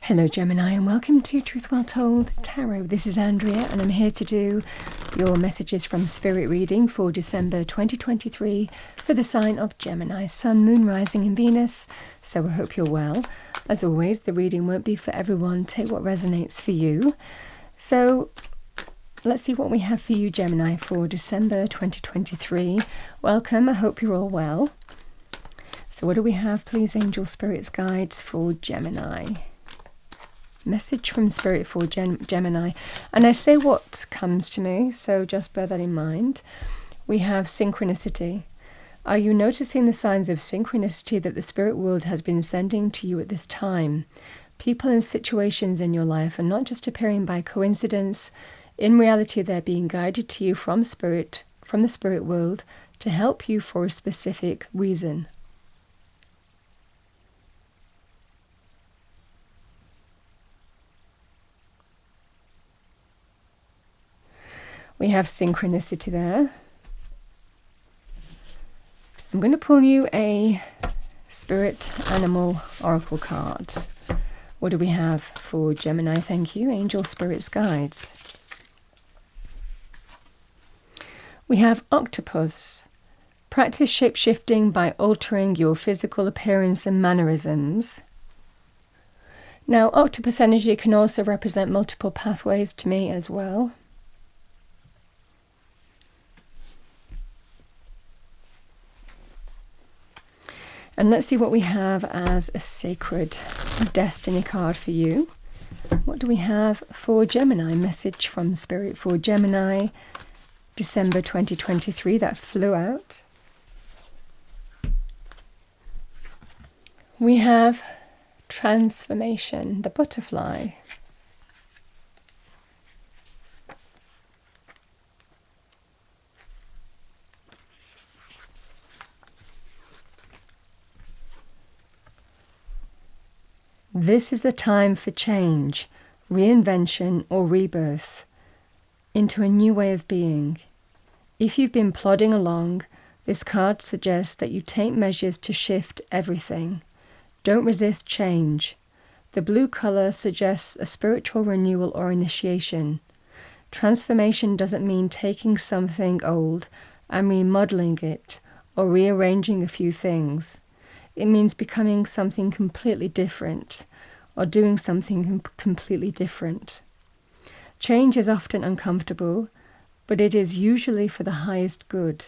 Hello Gemini, and welcome to Truth Well Told Tarot. This is Andrea and I'm here to do your messages from Spirit reading for December 2023 for the sign of Gemini, Sun, Moon, Rising and Venus. So I hope you're well. As always, the reading won't be for everyone. Take what resonates for you. So let's see what we have for you, Gemini, for December 2023. Welcome, I hope you're all well. So what do we have, please, angel spirits, guides for Gemini? Message from Spirit for Gemini. And I say what comes to me, so just bear that in mind. We have synchronicity. Are you noticing the signs of synchronicity that the spirit world has been sending to you at this time? People and situations in your life are not just appearing by coincidence. In reality, they're being guided to you from the spirit world, to help you for a specific reason. We have synchronicity there. I'm going to pull you a spirit animal oracle card. What do we have for Gemini? Thank you, angel spirits, guides. We have octopus. Practice shape-shifting by altering your physical appearance and mannerisms. Now, octopus energy can also represent multiple pathways to me as well. And let's see what we have as a sacred destiny card for you. What do we have for Gemini? Message from Spirit for Gemini, December 2023. That flew out. We have transformation, the butterfly. This is the time for change, reinvention or rebirth into a new way of being. If you've been plodding along, this card suggests that you take measures to shift everything. Don't resist change. The blue color suggests a spiritual renewal or initiation. Transformation doesn't mean taking something old and remodeling it or rearranging a few things. It means becoming something completely different or doing something completely different. Change is often uncomfortable, but it is usually for the highest good.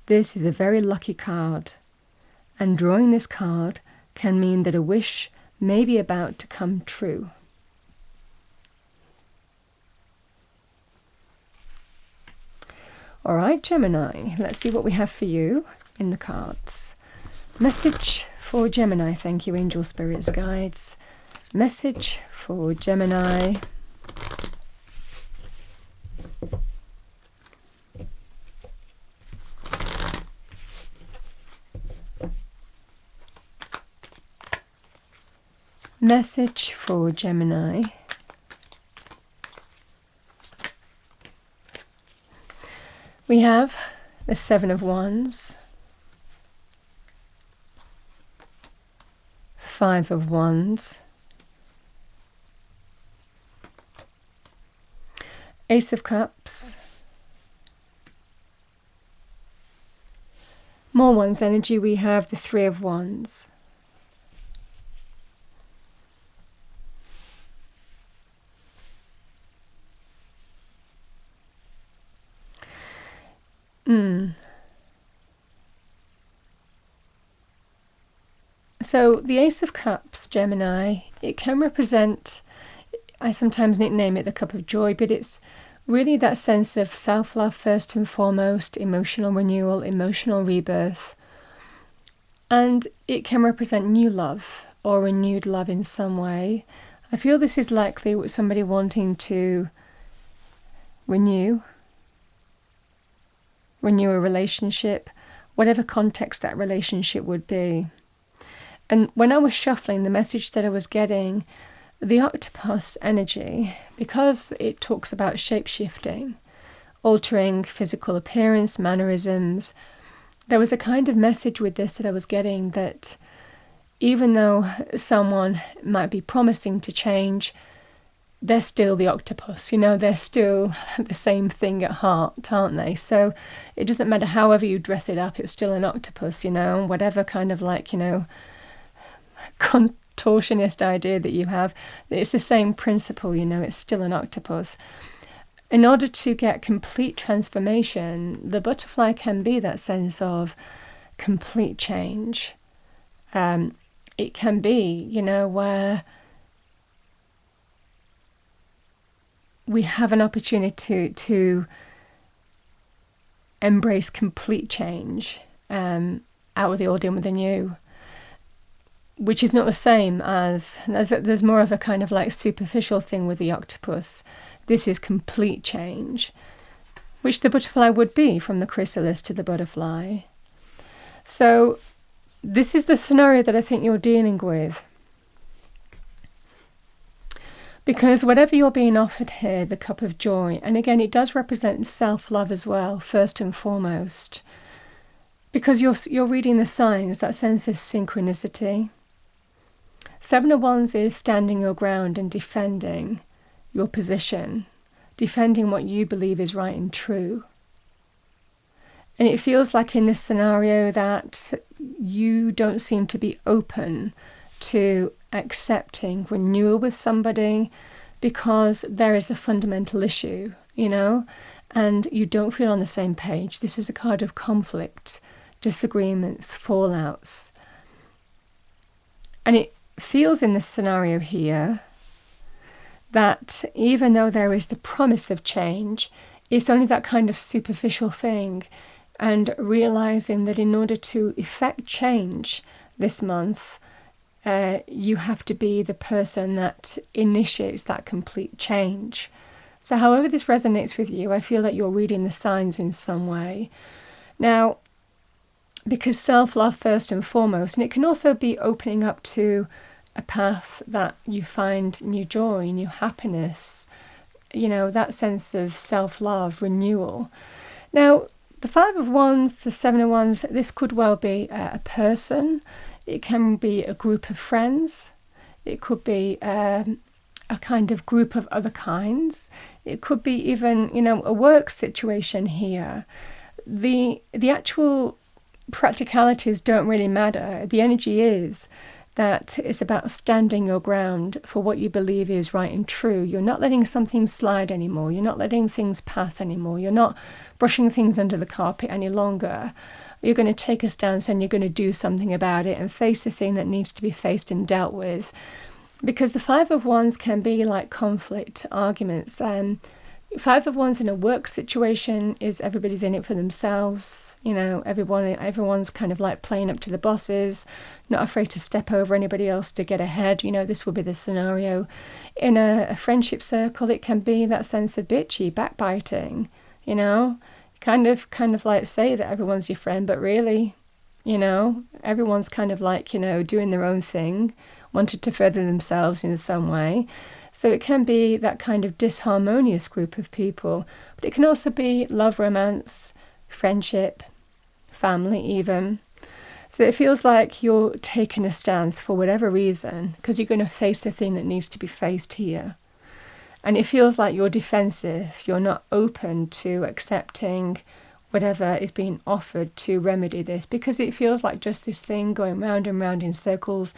This is a very lucky card, and drawing this card can mean that a wish may be about to come true. All right, Gemini, let's see what we have for you in the cards. Message for Gemini. Thank you, angel spirits, guides. Message for Gemini. Message for Gemini. We have the Seven of Wands, Five of Wands, Ace of Cups, more Wands energy. We have the Three of Wands, So the Ace of Cups, Gemini, it can represent, I sometimes nickname it the cup of joy, but it's really that sense of self-love first and foremost, emotional renewal, emotional rebirth. And it can represent new love or renewed love in some way. I feel this is likely with somebody wanting to renew a relationship, whatever context that relationship would be. And when I was shuffling, the message that I was getting, the octopus energy, because it talks about shape-shifting, altering physical appearance, mannerisms, there was a kind of message with this that I was getting that even though someone might be promising to change, they're still the octopus, they're still the same thing at heart, aren't they? So it doesn't matter however you dress it up, it's still an octopus, whatever kind of contortionist idea that you have, it's the same principle, it's still an octopus. In order to get complete transformation, the butterfly can be that sense of complete change. It can be, where we have an opportunity to embrace complete change, out with the old, in with the new, which is not the same as there's more of a kind of superficial thing with the octopus. This is complete change, which the butterfly would be, from the chrysalis to the butterfly. So this is the scenario that I think you're dealing with. Because whatever you're being offered here, the cup of joy, and again, it does represent self-love as well, first and foremost. Because you're reading the signs, that sense of synchronicity. Seven of Wands is standing your ground and defending your position, defending what you believe is right and true. And it feels like in this scenario that you don't seem to be open to accepting renewal with somebody, because there is a fundamental issue, and you don't feel on the same page. This is a card of conflict, disagreements, fallouts. And it feels in this scenario here that even though there is the promise of change, it's only that kind of superficial thing. And realizing that in order to effect change this month, you have to be the person that initiates that complete change. So however this resonates with you, I feel that you're reading the signs in some way. Now, because self-love first and foremost, and it can also be opening up to a path that you find new joy, new happiness, that sense of self-love, renewal. Now, the Five of Wands, the Seven of Wands, this could well be a person. It can be a group of friends. It could be a kind of group of other kinds. It could be even, a work situation here. The actual practicalities don't really matter. The energy is that it's about standing your ground for what you believe is right and true. You're not letting something slide anymore. You're not letting things pass anymore. You're not brushing things under the carpet any longer. You're going to take a stance and you're going to do something about it and face the thing that needs to be faced and dealt with. Because the Five of Wands can be like conflict, arguments. Five of Wands in a work situation is everybody's in it for themselves. Everyone's kind of like playing up to the bosses, not afraid to step over anybody else to get ahead. This will be the scenario. In a friendship circle, it can be that sense of bitchy, backbiting, kind of like say that everyone's your friend, but really, everyone's kind of like, doing their own thing, wanted to further themselves in some way. So it can be that kind of disharmonious group of people, but it can also be love, romance, friendship, family even. So it feels like you're taking a stance for whatever reason, because you're going to face the thing that needs to be faced here. And it feels like you're defensive. You're not open to accepting whatever is being offered to remedy this, because it feels like just this thing going round and round in circles.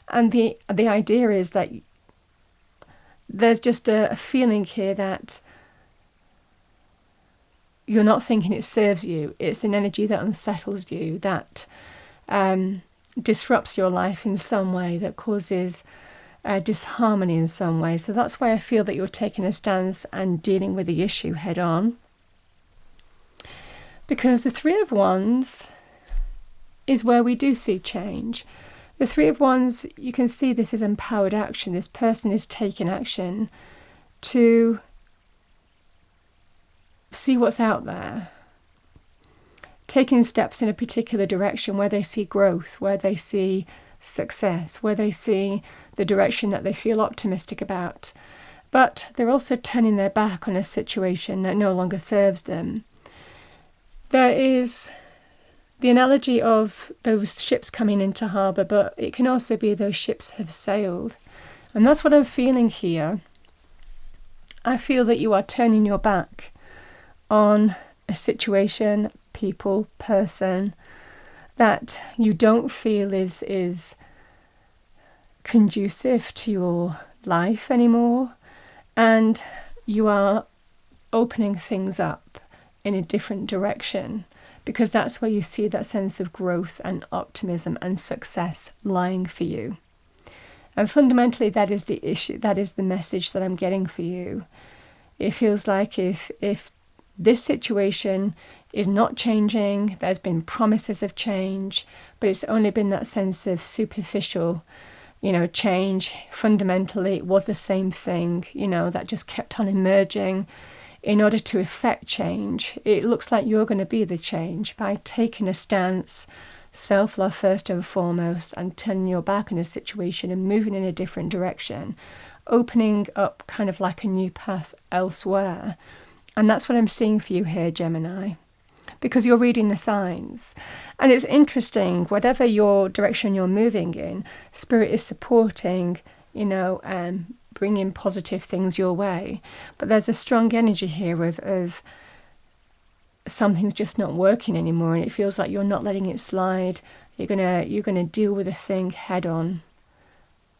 And the idea is that there's just a feeling here that you're not thinking it serves you. It's an energy that unsettles you, that disrupts your life in some way, that causes disharmony in some way. So that's why I feel that you're taking a stance and dealing with the issue head on. Because the Three of Wands is where we do see change. The Three of Wands, you can see this is empowered action. This person is taking action to see what's out there, taking steps in a particular direction where they see growth, where they see success, where they see the direction that they feel optimistic about. But they're also turning their back on a situation that no longer serves them. There is the analogy of those ships coming into harbour, but it can also be those ships have sailed. And that's what I'm feeling here. I feel that you are turning your back on a situation, people, person that you don't feel is conducive to your life anymore, and you are opening things up in a different direction, because that's where you see that sense of growth and optimism and success lying for you. And fundamentally, that is the issue, that is the message that I'm getting for you. It feels like if this situation is not changing, there's been promises of change, but it's only been that sense of superficial, change. Fundamentally, it was the same thing, that just kept on emerging. In order to effect change, it looks like you're going to be the change by taking a stance, self-love first and foremost, and turning your back on a situation and moving in a different direction, opening up kind of like a new path elsewhere. And that's what I'm seeing for you here, Gemini, because you're reading the signs. And it's interesting, whatever your direction you're moving in, Spirit is supporting, bringing positive things your way. But there's a strong energy here of something's just not working anymore, and it feels like you're not letting it slide. You're gonna deal with a thing head on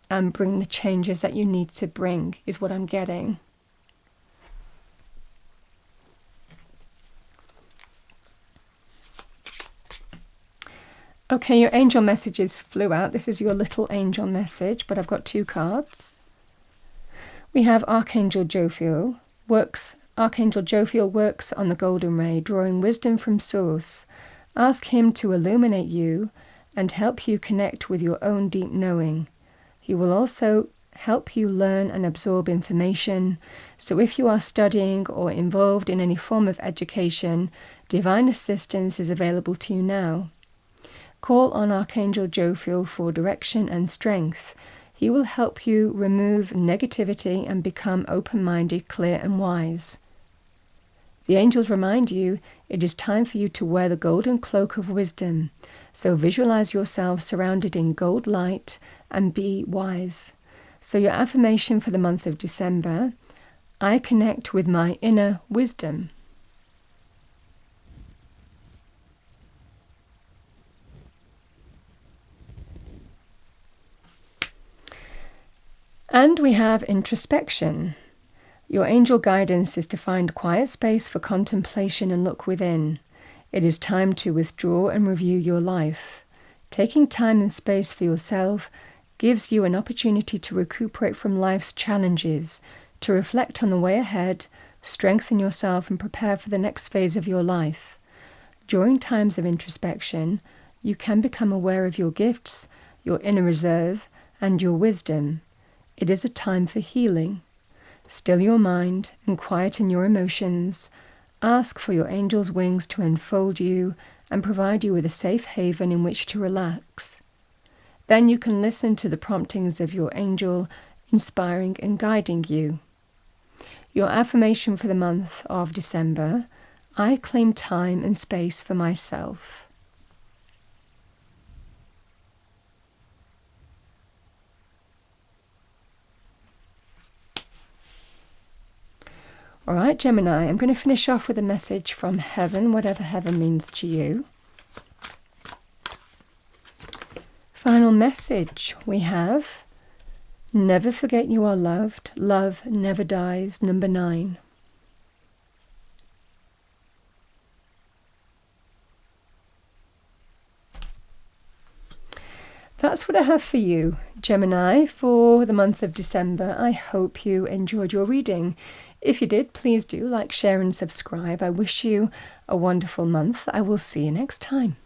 and bring the changes that you need to bring, is what I'm getting. Okay, your angel messages flew out. This is your little angel message, but I've got 2 cards. We have Archangel Jophiel works on the golden ray, drawing wisdom from source. Ask him to illuminate you and help you connect with your own deep knowing. He will also help you learn and absorb information. So if you are studying or involved in any form of education, divine assistance is available to you now. Call on Archangel Jophiel for direction and strength. He will help you remove negativity and become open-minded, clear and wise. The angels remind you it is time for you to wear the golden cloak of wisdom. So visualize yourself surrounded in gold light and be wise. So your affirmation for the month of December: I connect with my inner wisdom. And we have introspection. Your angel guidance is to find quiet space for contemplation and look within. It is time to withdraw and review your life. Taking time and space for yourself gives you an opportunity to recuperate from life's challenges, to reflect on the way ahead, strengthen yourself and prepare for the next phase of your life. During times of introspection, you can become aware of your gifts, your inner reserve, and your wisdom. It is a time for healing. Still your mind and quieten your emotions. Ask for your angel's wings to enfold you and provide you with a safe haven in which to relax. Then you can listen to the promptings of your angel, inspiring and guiding you. Your affirmation for the month of December: I claim time and space for myself. All right, Gemini, I'm going to finish off with a message from heaven, whatever heaven means to you. Final message we have: never forget you are loved. Love never dies. Number 9. That's what I have for you, Gemini, for the month of December. I hope you enjoyed your reading. If you did, please do like, share and subscribe. I wish you a wonderful month. I will see you next time.